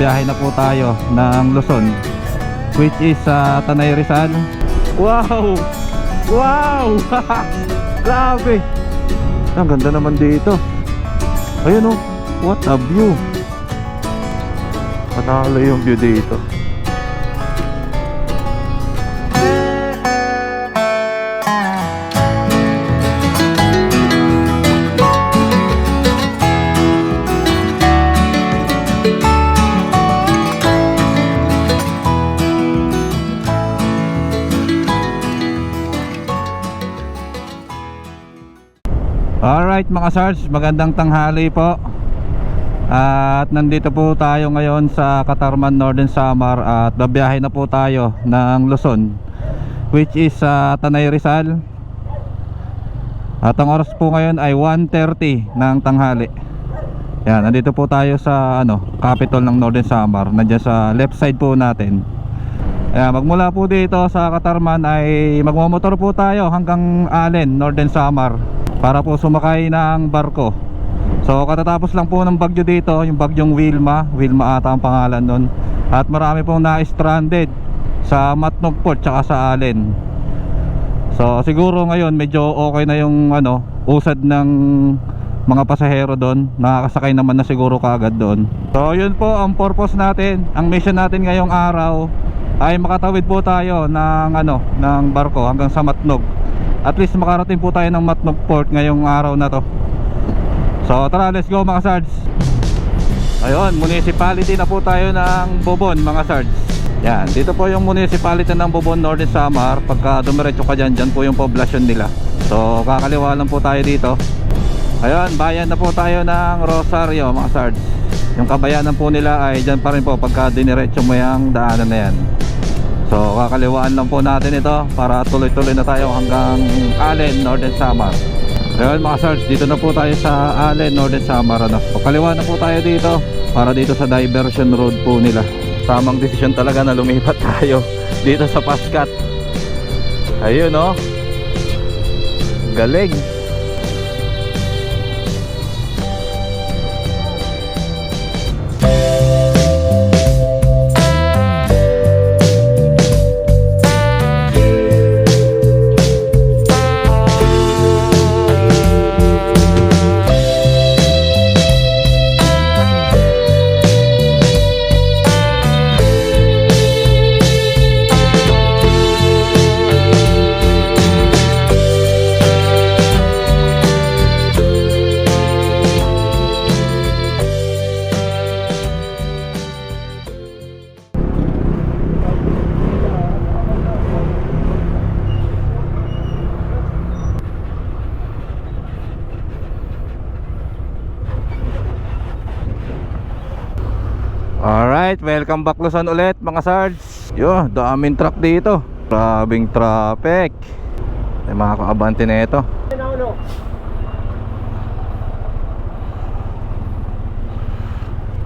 babiyahe na po tayo ng Luzon, which is sa Tanay Rizal. Wow! Wow! Grabe! Ang ganda naman dito. Ayun oh, what a view. Panalo yung view dito. Alright mga Sarge, magandang tanghali po. At nandito po tayo ngayon sa Katarman, Northern Samar. At babiyahe na po tayo ng Luzon, which is sa Tanay Rizal. At ang oras po ngayon ay 1:30 ng tanghali. Yan, nandito po tayo sa capital ng Northern Samar. Nandiyan sa left side po natin. Ayan, magmula po dito sa Katarman ay magmamotor po tayo hanggang Allen, Northern Samar, para po sumakay ng barko. So katatapos lang po ng bagyo dito, yung bagyong Wilma ata ang pangalan nun. At marami pong na-stranded sa Matnog Port tsaka sa Allen. So siguro ngayon medyo okay na yung usad ng mga pasahero doon. Nakakasakay naman na siguro kaagad doon. So yun po ang purpose natin. Ang mission natin ngayong araw ay makatawid po tayo ng barko hanggang sa Matnog. At least makarating po tayo ng Matnog Port ngayong araw na to. So tara, let's go mga Sards. Ayun, municipality na po tayo ng Bobon mga Sards. Yan, dito po yung municipality ng Bobon, Northern Samar. Pagka dumiretso ka dyan po yung poblasyon nila. So kakaliwa lang po tayo dito. Ayun, bayan na po tayo ng Rosario mga Sards. Yung kabayanan po nila ay dyan pa rin po pagka diniretso mo yung daanan na yan. So kakaliwaan lang po natin ito para tuloy-tuloy na tayo hanggang Allen, Northern Samar. Ayun mga Sarge, dito na po tayo sa Allen, Northern Samar. Pakaliwa na po tayo dito para dito sa diversion road po nila. Tamang desisyon talaga na lumipat tayo dito sa Pascat. Ayun oh, galing. Alright, welcome back Luzon ulit mga Sards. Yo, daming truck dito. Grabing traffic. May mga kaabante na ito.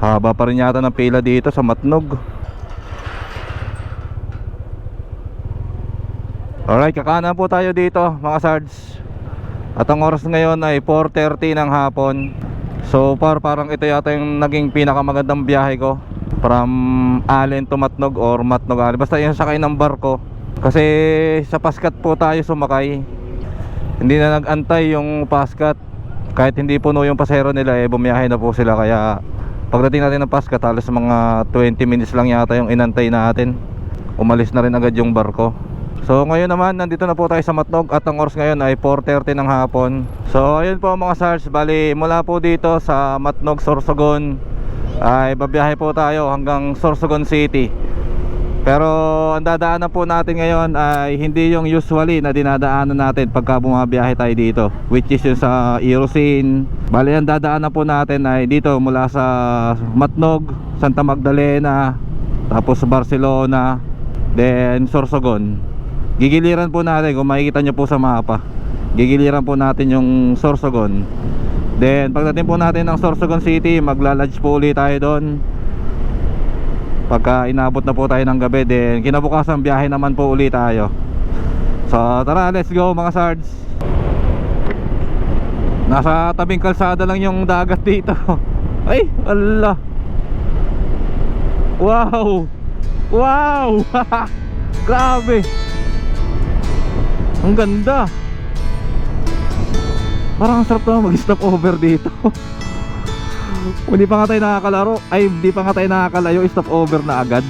Haba pa rin yata ng pila dito sa Matnog. Alright, kakanan po tayo dito mga Sards. At ang oras ngayon ay 4:30 ng hapon. So far parang ito yata yung naging pinakamagandang biyahe ko from Allen to Matnog or Matnog Allen. Basta yung sakay ng barko. Kasi sa Pascat po tayo sumakay. Hindi na nag-antay yung Pascat. Kahit hindi puno yung pasahero nila bumiyahe na po sila. Kaya pagdating natin ng Pascat halos mga 20 minutes lang yata yung inantay natin. Umalis na rin agad yung barko. So ngayon naman nandito na po tayo sa Matnog. At ang oras ngayon ay 4:30 ng hapon. So ayun po mga Sarge, bali mula po dito sa Matnog, Sorsogon ay babiyahe po tayo hanggang Sorsogon City. Pero ang dadaanan po natin ngayon ay hindi yung usually na dinadaanan natin pagka bumabiyahe tayo dito, which is yung sa Irosin. Bali ang dadaanan po natin ay dito mula sa Matnog, Santa Magdalena, tapos Barcelona, then Sorsogon. Gigiliran po natin, kung makikita nyo po sa mapa, gigiliran po natin yung Sorsogon. Then pagdating po natin ng Sorsogon City, magla-lodge po ulit tayo doon. Pagka inabot na po tayo ng gabi, then kinabukasan biyahe naman po ulit tayo. So tara, let's go mga Sards. Nasa tabing kalsada lang yung dagat dito. Ay, Allah. Wow! Wow! Grabe! Ang ganda! Parang ang sarap naman mag-stop over dito. Hindi pa nga tayo nakakalaro, ay hindi pa nga tayo nakakalayo, stop over na agad.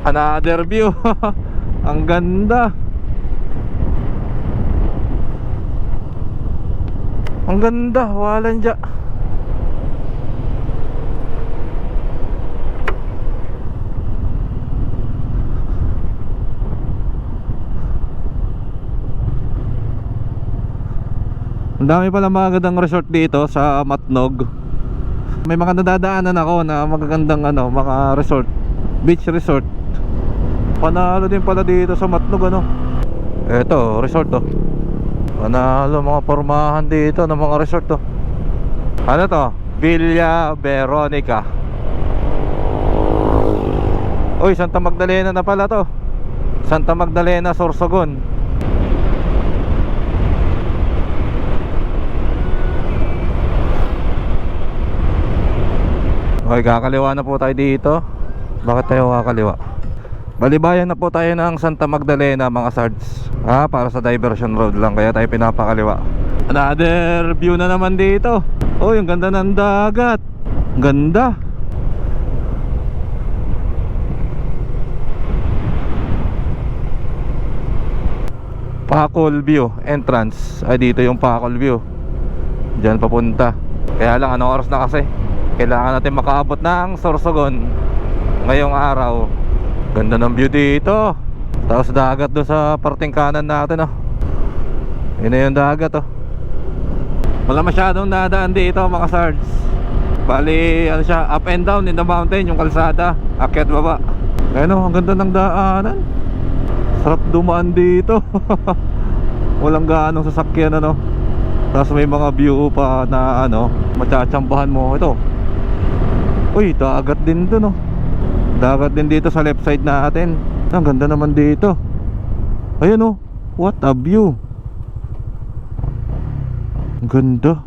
Another view. Ang ganda. Ang ganda, walang dya. Ang dami pala magagandang resort dito sa Matnog. May mga nadadaanan ako na magagandang mga resort, beach resort. Panalo din pala dito sa Matnog Eto, resort Panalo mga pormahan dito ng mga resort Ano to? Villa Veronica. Uy, Santa Magdalena na pala to. Santa Magdalena, Sorsogon. Okay, kakaliwa na po tayo dito. Bakit tayo kakaliwa? Balibayan na po tayo ng Santa Magdalena mga sards. Para sa diversion road lang, kaya tayo pinapakaliwa. Another view na naman dito. Oh, yung ganda ng dagat. Ganda. Pakol View entrance. Ay, dito yung Pakol View. Diyan papunta. Kaya lang, anong oras na kasi? Kailangan natin makaabot ng Sorsogon ngayong araw. Ganda ng view dito. Tapos dagat doon sa parting kanan natin Yun na yung dagat Wala masyadong dadaan dito mga sards. Bali siya, up and down in the mountain yung kalsada, akyat baba. Ayun ang ganda ng daanan. Sarap dumaan dito. Walang gaanong sasakyan Tapos may mga view pa na matsatsambahan mo. Ito, uy, dagat din doon dagat din dito sa left side natin. Ang ganda naman dito. Ayun what a view. Ang ganda.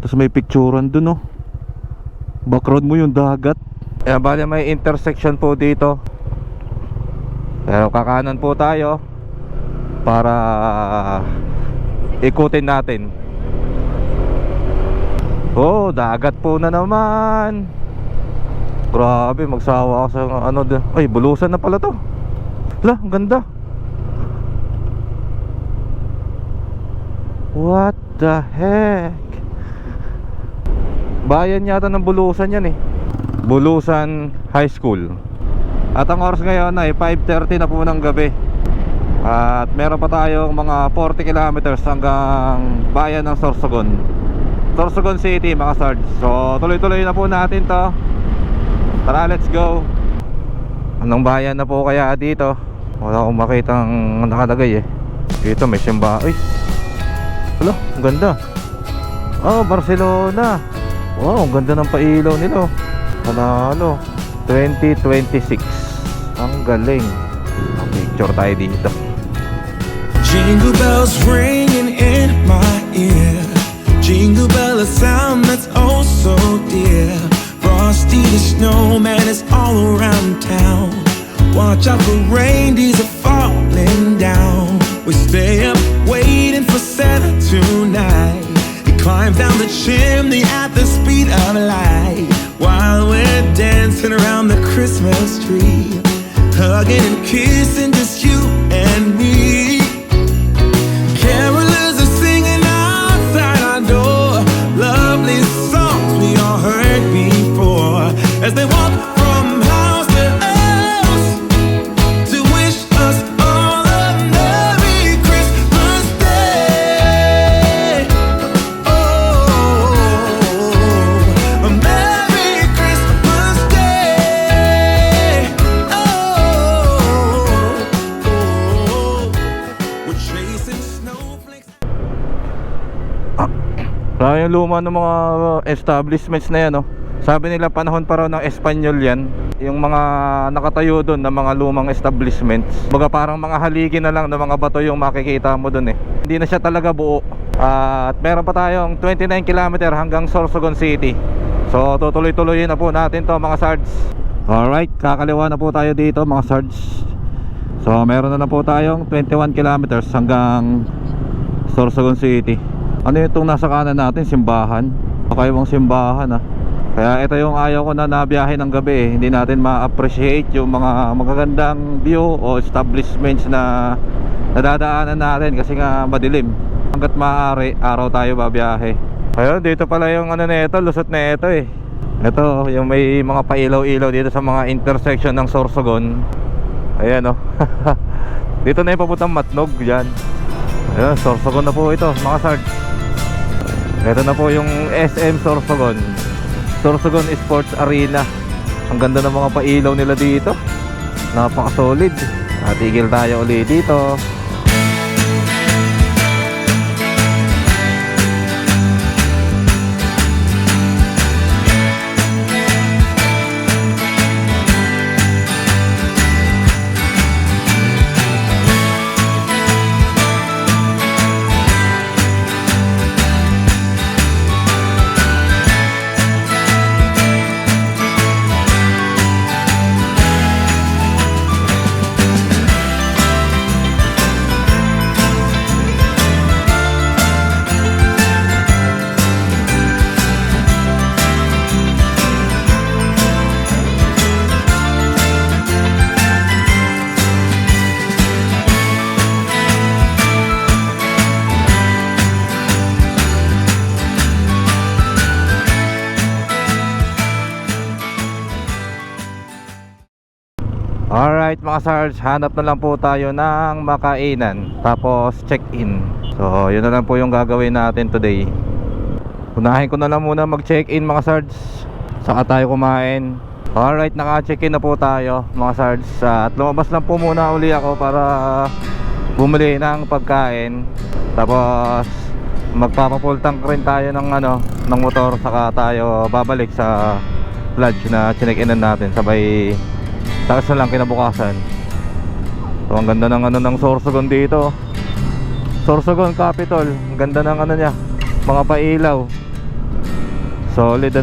Tapos may picturean dun background mo yung dagat. Kaya bali may intersection po dito. Pero kakanan po tayo para ikutin natin. Oh, dagat po na naman. Grabe, magsawa ako sa ay, Bulusan na pala to. Hala, ang ganda. What the heck? Bayan yata ng Bulusan yan Bulusan High School. At ang oras ngayon ay 5:30 na po ng gabi. At meron pa tayong mga 40 kilometers hanggang bayan ng Sorsogon, Sorsogon City mga sards. So tuloy-tuloy na po natin to. Tara, let's go. Anong bayan na po kaya dito? Wala akong makitang nakalagay Dito may simba. Ay, hala, ang ganda. Barcelona. Wow, ang ganda ng pailaw nila. Panalo 2026. Ang galing. Picture tayo dito. Jingle bells ringing in my ear. Jingle bell, a sound that's oh so dear. Frosty the snowman is all around town. Watch out for reindeers are falling down. We stay up waiting for Santa tonight. He climb down the chimney at the speed of light while we're dancing around the Christmas tree, hugging and kissing just you and me. Carolers are singing outside our door, lovely songs we all heard before, as they walk from house to house to wish us all a Merry Christmas Day. Oh, a Merry Christmas Day. We're chasing snowflakes. So yung luma ng mga establishments na yan, no? Sabi nila panahon pa raw ng Espanyol yan, yung mga nakatayo doon na mga lumang establishments. Baga parang mga haligi na lang ng mga bato yung makikita mo doon eh. Hindi na siya talaga buo. At meron pa tayong 29 km hanggang Sorsogon City. So tutuloy-tuloy na po natin to mga sards. Alright, kakaliwa na po tayo dito mga sards. So meron na po tayong 21 kilometers hanggang Sorsogon City. Ano itong nasa kanan natin? Simbahan. Kakaibang simbahan ah. Kaya ito yung ayaw ko na nabiyahe ng gabi eh. Hindi natin ma-appreciate yung mga magagandang view o establishments na nadadaanan natin kasi nga madilim. Hanggat maaari, araw tayo babiyahe. Ayun, dito pala yung ano na ito, lusot na ito eh. Ito, yung may mga pailaw-ilaw dito sa mga intersection ng Sorsogon. Ayan oh. Dito na yung papuntang Matnog dyan. Ayun, Sorsogon na po ito mga sards. Ito na po yung SM Sorsogon, Sorsogon Sports Arena. Ang ganda ng mga pailaw nila dito, napaka-solid. Tigil tayo ulit dito. Alright mga sarge, hanap na lang po tayo ng makainan, tapos check-in. So yun na lang po yung gagawin natin today. Unahin ko na lang muna mag-check-in mga sarge, saka tayo kumain. Alright, naka-check-in na po tayo mga sarge. At lumabas lang po muna uli ako para bumili ng pagkain. Tapos magpapafull tank rin tayo ng ng motor, saka tayo babalik sa lodge na chinek-inan natin. Sabay takas na lang kinabukasan. So ang ganda ng ng Sorsogon dito. Sorsogon Capital. Ang ganda ng niya, mga pailaw. Solid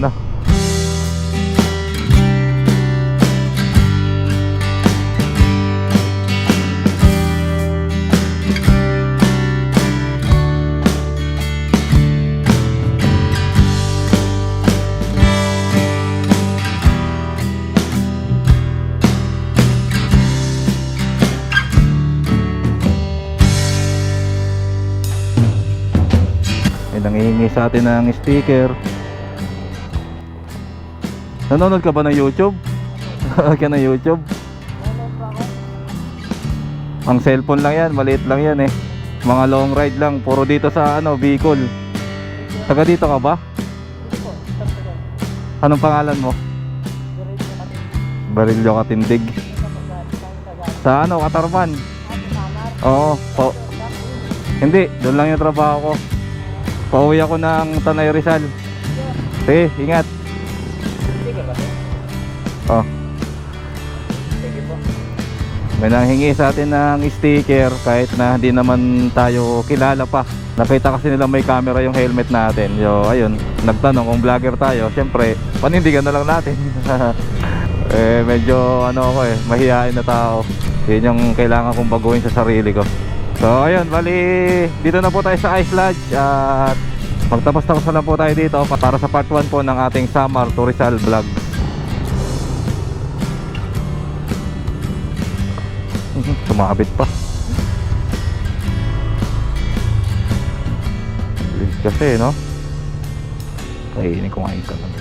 nangihingi sa atin ng sticker. Nanonood ka ba ng YouTube? Ka ng YouTube? Ang cellphone lang yan, maliit lang yan eh. Mga long ride lang, puro dito sa Bicol. Taga dito ka ba? Anong pangalan mo? Barilyo Katindig. Sa Katarman? Oo, po. Hindi, doon lang yung trabaho ko. Pauwi ako ng Tanay Rizal. Sige, ingat. Oh. Sige po. May nanghingi sa atin ng sticker kahit na hindi naman tayo kilala pa. Nakita kasi nila may camera yung helmet natin. Yo, ayun, nagtanong kung vlogger tayo. Siyempre, panindigan na lang natin. Medyo ako mahihain na tao. Yun yung kailangan kong baguhin sa sarili ko. So ayun, bali dito na po tayo sa Ice Lodge. At Magtapos-tapos na lang po tayo dito para sa part 1 po ng ating Samar to Rizal vlog. Sumabit pa. Please kasi, no? Kainin ko nga yung kanan.